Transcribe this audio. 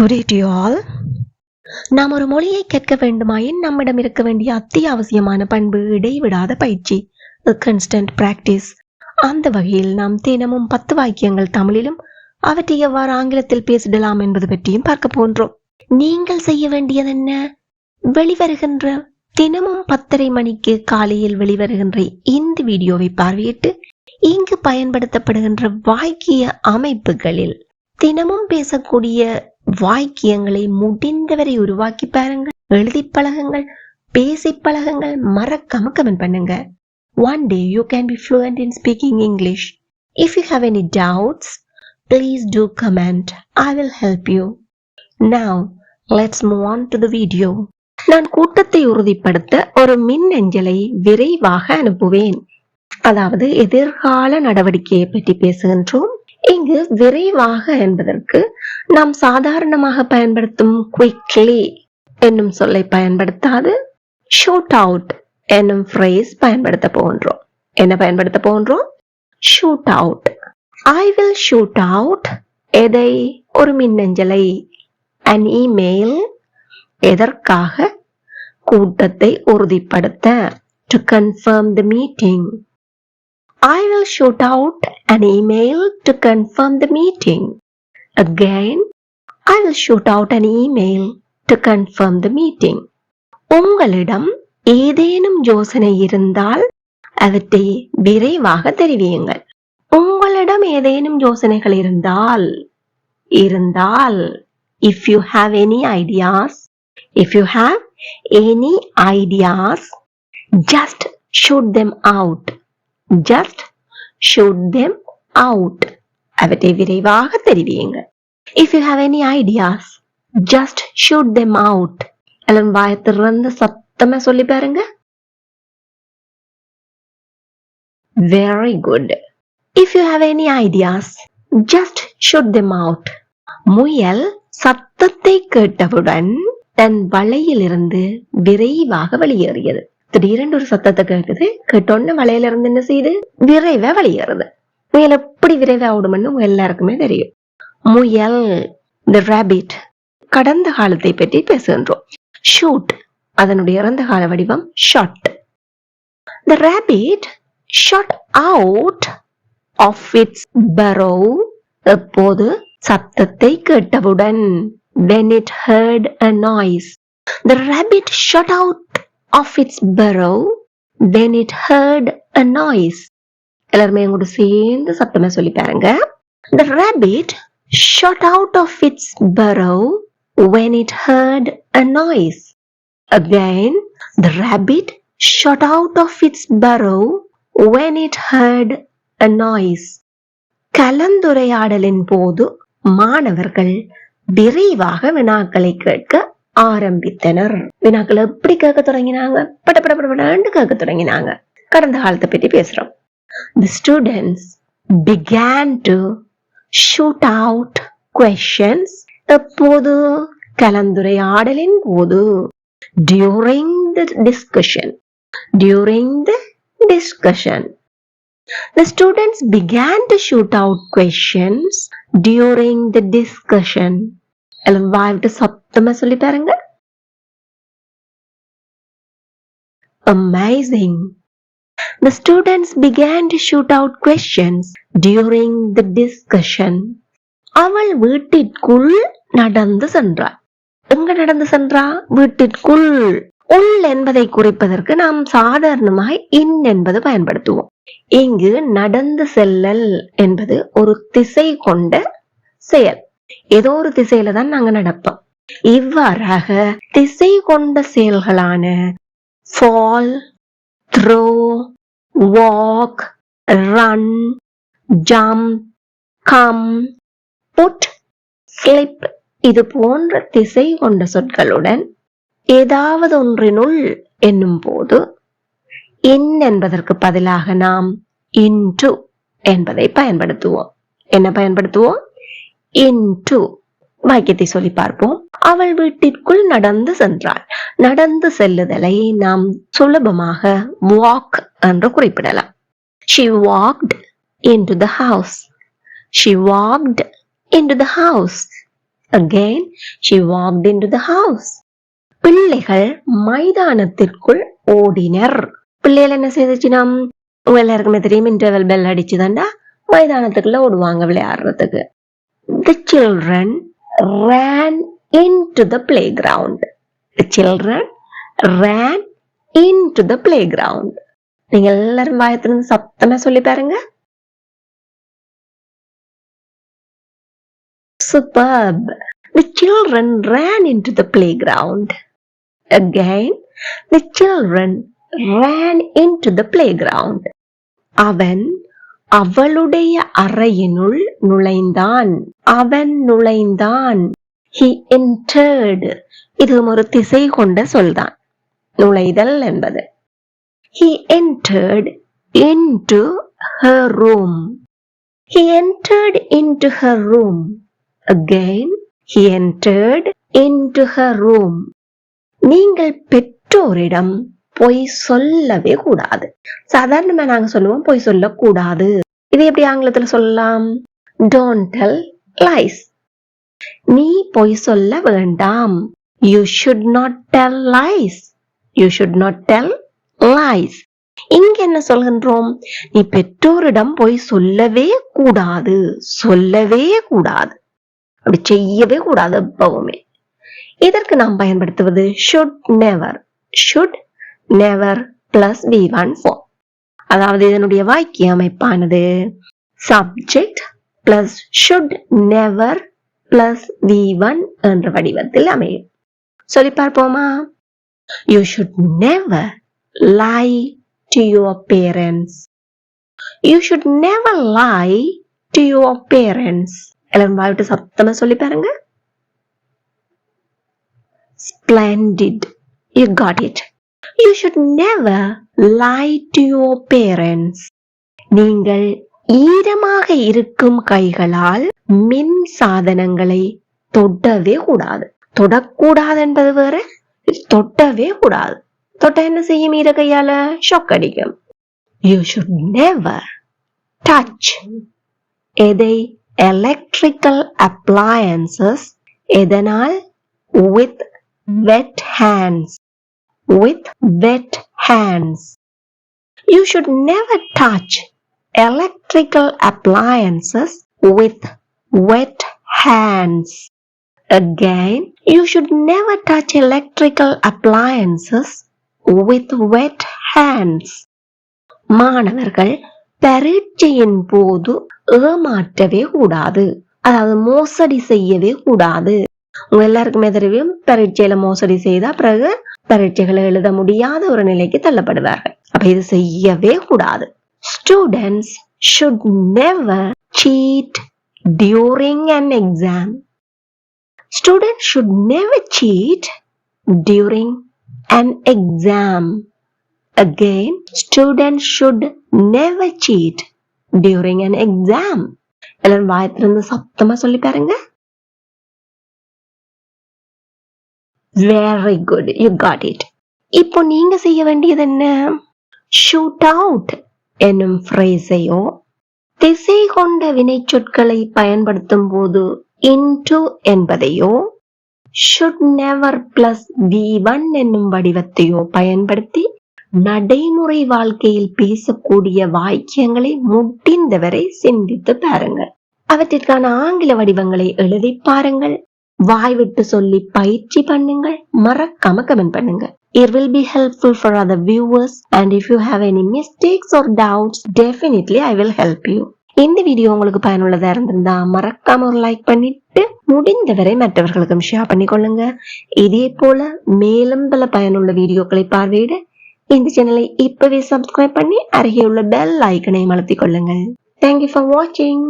Good day to you all. நாம் ஒரு மொழியை கற்க வேண்டுமாயின் நம்மிடம் இருக்க வேண்டிய அத்தியாவசியமான பண்பு இடைவிடாத பயிற்சி, கன்ஸ்டன்ட் பிராக்டிஸ். அந்த வகையில் நாம் தினமும் 10 வாக்கியங்கள் தமிழிலும் அவற்றை எவ்வாறு ஆங்கிலத்தில் பேசிடலாம் என்பது பற்றியும் பார்க்க போன்றோம். நீங்கள் செய்ய வேண்டியது என்ன? வெளிவருகின்ற தினமும் 10:30 மணிக்கு காலையில் வெளிவருகின்ற இந்த வீடியோவை பார்வையிட்டு இங்கு பயன்படுத்தப்படுகின்ற வாக்கிய அமைப்புகளில் தினமும் பேசக்கூடிய வாக்கியங்களை முடிந்தவரை உருவாக்கி பாருங்கள், எழுதி பழகுங்கள், பேசி பழகுங்கள், மறக்காம கமெண்ட் பண்ணுங்க. One day you can be fluent in speaking English. If you have any doubts, please do comment. I will help you. Now, let's move on to the video. நான் கூட்டத்தை உறுதிப்படுத்த ஒரு மின்னஞ்சலை விரைவாக அனுப்புவேன். அதாவது எதிர்கால நடவடிக்கையை பற்றி பேசுகின்றோம். இங்கு விரைவாக என்பதற்கு நாம் சாதாரணமாக பயன்படுத்தும் quickly என்னும் சொல்லை பயன்படுத்தாது shoot out என்னும் phrase பயன்படுத்த போகின்றோம். என்ன பயன்படுத்த போகின்றோம்? shoot out. I will shoot out எதை? ஒரு மின்னஞ்சலை. an email எதற்காக? கூட்டத்தை உறுதிப்படுத்த, to confirm the meeting. I will shoot out an email to confirm the meeting. Again, I will shoot out an email to confirm the meeting. உங்களிடம் ஏதேனும் யோசனை இருந்தால் அவற்றை விரைவாக தெரிவியுங்கள். உங்களிடம் ஏதேனும் யோசனைகள் இருந்தால் if you have any ideas, just shoot them out. அவற்றை விரைவாக தெரிவியுங்க. If you have any ideas, just shoot them out. எல்லாம் வாயத்திலிருந்து சத்தமா சொல்லி பாருங்க. Very good. If you have any ideas, just shoot them out. முயல் சத்தத்தை கேட்டவுடன் தன் வலையிலிருந்து விரைவாக வெளியேறியது. திடீரென்று ஒரு சத்தத்தை கேட்குது, கேட்டோன்னு வலையில இருந்து என்ன செய்யுது? விரைவா வெளியேறுது. முயல் எப்படி விரைவா ஓடும்னு எல்லாருக்குமே தெரியும். முயல், the rabbit. கடந்த காலத்தை பற்றி பேசுகின்றோம். shoot அதனுடைய இறந்த கால வடிவம் shot. The rabbit shot out of its burrow. எப்போது? சத்தத்தை கேட்டவுடன். when it heard a noise. The rabbit shot out of its burrow when it heard a noise. எல்லாருமே கூட சேர்ந்து சத்தமா சொல்லி பாருங்க. The rabbit shot out of its burrow when it heard a noise. Again, the rabbit shot out of its burrow when it heard a noise. கலந்துரையாடலின் போது மாணவர்கள் விரைவாக வினாக்களை கேட்க ஆரம்பித்தனர். வினாக்கள் எப்படி கேட்க தொடங்கினாங்க? படபடபடபடன்னு கேட்க தொடங்கினாங்க. கடந்த காலத்தை பற்றி பேசுறோம். The students began to shoot out questions. எப்போது? கலந்துரையாடலின் போது. During the discussion. The students began to shoot out questions during the discussion. எல்லாம் வாய்விட்டு சத்தமா சொல்லி பாருங்க. Amazing. The students began to shoot out questions during the discussion. அவள் வீட்டிற்குள் நடந்து சென்றாள். எங்க நடந்து சென்றா? வீட்டிற்குள். உள் என்பதை குறிப்பதற்கு நாம் சாதாரணமாய் இன் என்பது பயன்படுத்துவோம். இங்கு நடந்து செல்லல் என்பது ஒரு திசை கொண்ட செயல். ஏதோ ஒரு திசையில தான் நாங்க நடப்போம். இவ்வாறாக திசை கொண்ட செயல்களான fall, throw, walk, run, jump, come, put, slip இது போன்ற திசை கொண்ட சொற்களுடன் ஏதாவது ஒன்றினுள் என்னும் போது in என்பதற்கு பதிலாக நாம் into என்பதை பயன்படுத்துவோம். என்ன பயன்படுத்துவோம்? into. வாக்கியத்தை சொல்லி பார்ப்போம். அவள் வீட்டிற்குள் நடந்து சென்றாள். நடந்து செல்லுதலை நாம் சுலபமாக walk என்று குறிப்பிடலாம். She walked into the house. Again, she walked into the house. பிள்ளைகள் மைதானத்திற்குள் ஓடினர். பிள்ளைகள் என்ன செய்துச்சுன்னா, உங்க எல்லாருக்குமே தெரியும், இன்டர்வல் பெல் அடிச்சுதாண்டா மைதானத்துக்குள்ள ஓடுவாங்க விளையாடுறதுக்கு. The children ran into the playground. The children ran into the playground. நீங்க எல்லாரும் வாயத்திலிருந்து சத்தமா சொல்லி பாருங்க. Superb. The children ran into the playground. Again, the children ran into the playground. அவன் அவளுடைய அறையினுள் நுழைந்தான். அவன் நுழைந்தான். He entered. இது ஒரு திசை கொண்ட சொல்தான். நுழைதல் என்பது. He entered into her room. He entered into her room. Again, he entered into her room. நீங்கள் பெற்றோரிடம் பொய் சொல்லவே கூடாது. சாதாரணமா நாங்க சொல்லுவோம் பொய் சொல்லக்கூடாது. இது எப்படி ஆங்கிலத்துல சொல்லலாம்? Don't tell lies. நீ பொய் சொல்ல வேண்டாம். You should not tell lies. You should not tell lies. இங்க என்ன சொல்கின்றோம்? நீ பெற்றோரிடம் பொய் சொல்லவே கூடாது. சொல்லவே கூடாது. அப்படி செய்யவே கூடாது எப்பவுமே. இதற்கு நாம் பயன்படுத்துவது should never. should never plus V1 form. அதாவது இதனுடைய வாக்கிய அமைப்பானது subject plus should never plus V1 என்ற வடிவத்தில் அமையும். சொல்லி பார்ப்போமா? You should never lie to your parents. You should never lie to your parents. எல்லாரும் வாய்விட்டு சத்தமா சொல்லி பாருங்க. Splendid. You got it. You should never lie to your parents. நீங்கள் ஈரமாக இருக்கும் கைகளால் மின் சாதனங்களை தொட்டவே கூடாது. தொடக்கூடாது என்பது வேற, தொட்டவே கூடாது. தொட்ட என்ன செய்யும்? ஈர கையால ஷாக் அடிக்கும். You should never touch எதை? Electrical appliances. எதனால்? With wet hands. With wet hands. You should never touch electrical appliances with wet hands. Again, you should never touch electrical appliances with wet hands. மாணவர்கள் பரீட்சையின் போது ஏமாற்றவே கூடாது. அதாவது மோசடி செய்யவே கூடாது. உங்க எல்லாருக்குமே தெரியும், பரீட்சையில மோசடி செய்தா பிறகு பரீட்சைகளை எழுத முடியாத ஒரு நிலைக்கு தள்ளப்படுவார்கள். அப்ப இது செய்யவே கூடாது. Students should never cheat during an exam. Students should never cheat during an exam. Again, students should never cheat during an exam. எல்லாரும் வாயத்திலிருந்து சத்தமா சொல்லி பாருங்க. Very good. You got it. இப்போ நீங்க செய்ய வேண்டியது என்ன? Shoot out என்னும் phrase-ஐயோ திசை கொண்ட வினைச்சொற்களை பயன்படுத்தும் போது into என்பதையோ should never plus V1 என்னும் வடிவத்தையோ பயன்படுத்தி நடைமுறை வாழ்க்கையில் பேசக்கூடிய வாக்கியங்களை முடிந்தவரை சிந்தித்து பாருங்கள். அவற்றிற்கான ஆங்கில வடிவங்களை எழுதி பாருங்கள். வாய்விட்டு சொல்லி பயிற்சி பண்ணுங்கள். மறக்காம கமெண்ட் பண்ணுங்க. It will be helpful for other viewers, and if you have any mistakes or doubts, definitely I will help you. இந்த வீடியோ உங்களுக்கு பயனுள்ளதா இருந்திருந்தா மறக்காம ஒரு லைக் பண்ணிட்டு முடிந்தவரை மற்றவர்களுக்கும் ஷேர் பண்ணிக்கொள்ளுங்க. இதே போல மேலும் பல பயனுள்ள வீடியோக்களை பார்வையிட இந்த சேனலை இப்பவே சப்ஸ்கிரைப் பண்ணி அருகே உள்ள பெல் ஐக்கனை அழுத்திக் கொள்ளுங்கள். Thank you for watching.